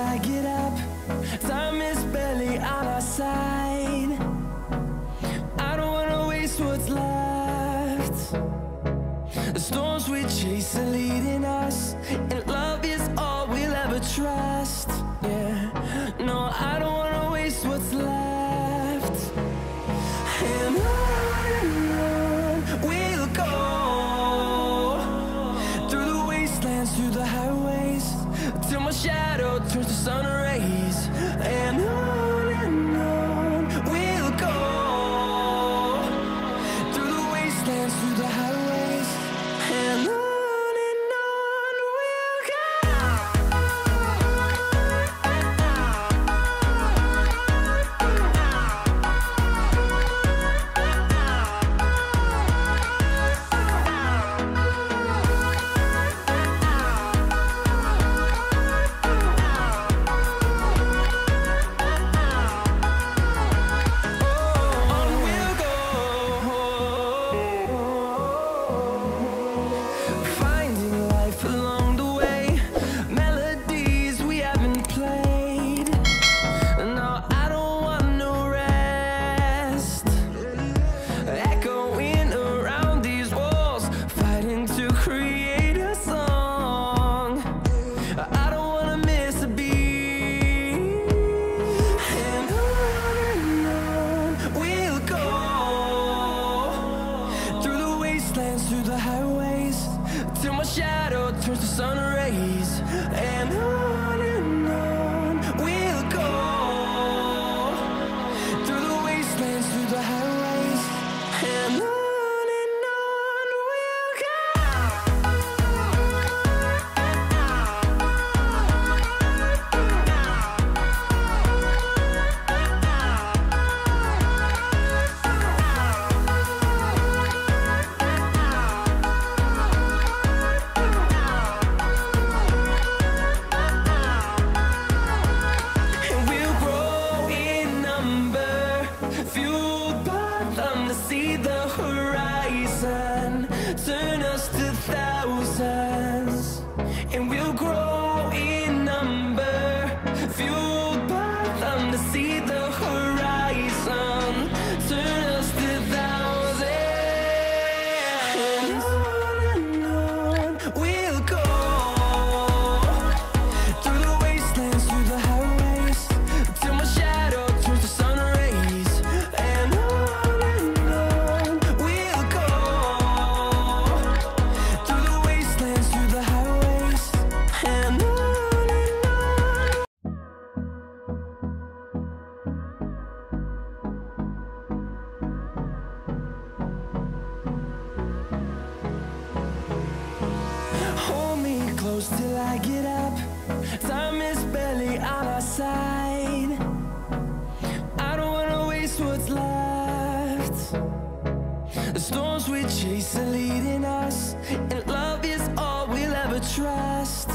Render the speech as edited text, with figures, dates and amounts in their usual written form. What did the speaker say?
I get up. Time is barely on our side. I don't wanna waste what's left. The storms we chase are leading us, and love is all we'll ever trust. Yeah, no, I don't wanna waste what's left. And on we'll go, through the wastelands, through the highways, till my shadow turns to sun rays. And on we'll go, through the wastelands, through the highways, and on we'll go. Through the highways, till my shadow turns to sun rays. And on we'll go, through the wastelands, through the highways, and on we'll go. Fueled by them to see the horizon, turn us to thousands, and we'll grow in number. Fueled by them to see the horizon, turn us to thousands, and on we'll go, through the wastelands, through the highways, till my shadow turns to sun rays. Close till I get up. Time is barely on our side. I don't wanna waste what's left. The storms we chase are leading us, and love is all we'll ever trust.